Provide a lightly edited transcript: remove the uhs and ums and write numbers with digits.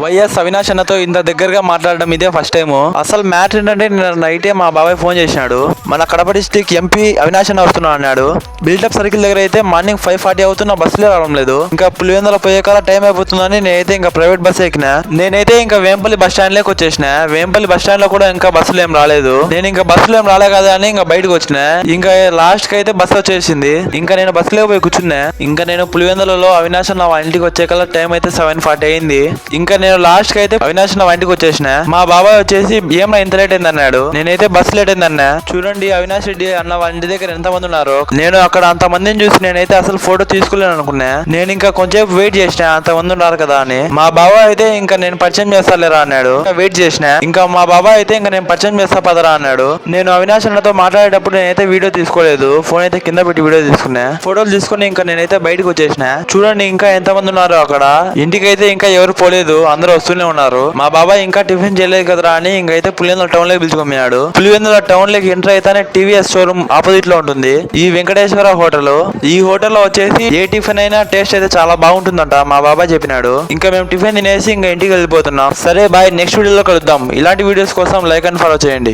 YS Avinash అన్నతో ఇంత దగ్గరగా మాట్లాడడం ఇదే ఫస్ట్ టైం. అసలు మ్యాటర్ ఏంటంటే నిన్న నైటే మా బాబాయ్ ఫోన్ చేసినాడు. మన కడప డిస్టిక్ ఎంపీ అవినాష్ అన్న వస్తున్నా అన్నాడు. బిల్డప్ సర్కిల్ దగ్గర అయితే మార్నింగ్ 5:40 అవుతున్నా బస్సులే రావడం లేదు. ఇంకా పులివెందుల పోయే కాల టైం అయిపోతుందని నేనైతే ఇంకా ప్రైవేట్ బస్ ఎక్కినా. నేనైతే ఇంకా వేంపల్లి బస్ స్టాండ్ లోకి వచ్చేసిన. వేంపల్లి బస్ స్టాండ్ లో కూడా ఇంకా బస్సులు ఏం రాలేదు. నేను ఇంకా బస్సులు ఏం రాలే కదా అని ఇంకా బయటకు వచ్చిన. ఇంకా లాస్ట్ కి అయితే బస్సు వచ్చేసింది. ఇంకా నేను బస్సులో పోయి కూర్చున్నా. ఇంకా నేను పులివెందులలో అవినాష్ అన్న ఇంటికి వచ్చే కల్లా టైం అయితే 7:40 అయింది. ఇంకా నేను లాస్ట్ కి అయితే అవినాష్ నా ఇంటికి వచ్చేసిన. మా బాబాయ్ వచ్చేసి ఏమన్నా ఇంత లేట్ అయింది అన్నాడు. నేనైతే బస్ లేట్ అయింది అన్నా. చూడండి అవినాష్ రెడ్డి అన్న వాళ్ళ ఇంటి దగ్గర ఎంత మంది ఉన్నారు. నేను అక్కడ అంత మందిని చూసి నేనైతే అసలు ఫోటో తీసుకోలేను అనుకున్నా. నేను ఇంకా కొంచెం వెయిట్ చేసిన అంత మంది ఉన్నారు కదా అని. మా బాబాయ్ అయితే ఇంకా నేను పరిచయం చేస్తాలేరా అన్నాడు. వెయిట్ చేసిన. ఇంకా మా బాబాయ్ అయితే ఇంకా నేను పరిచయం చేస్తా పదరా అన్నాడు. నేను అవినాష్ అన్నతో మాట్లాడేటప్పుడు నేనైతే వీడియో తీసుకోలేదు. ఫోన్ అయితే కింద పెట్టి వీడియో తీసుకున్నా. ఫోటోలు తీసుకుని ఇంకా నేనైతే బయటకు వచ్చేసిన. చూడండి ఇంకా ఎంత మంది ఉన్నారు అక్కడ. ఇంటికైతే ఇంకా ఎవరు పోలేదు, అందరూ వస్తూనే ఉన్నారు. మా బాబాయ్ ఇంకా టిఫిన్ చేయలేదు కదరా అని ఇంకైతే పులివెందుల టౌన్ లోకి పిలుచుకున్నాడు. పులివెందుల టౌన్ లోకి ఎంటర్ అయితేనే టీవీఎస్ షోరూమ్ ఆపోజిట్ లో ఉంటుంది ఈ వెంకటేశ్వర హోటల్. ఈ హోటల్లో వచ్చేసి ఏ టిఫిన్ అయినా టేస్ట్ అయితే చాలా బాగుంటుందంట మా బాబాయ్ చెప్పినాడు. ఇంకా మేము టిఫిన్ తినేసి ఇంకా ఇంటికి వెళ్ళిపోతున్నాం. సరే బాయ్, నెక్స్ట్ వీడియోలో కలుద్దాం. ఇలాంటి వీడియోస్ కోసం లైక్ అండ్ ఫాలో చేయండి.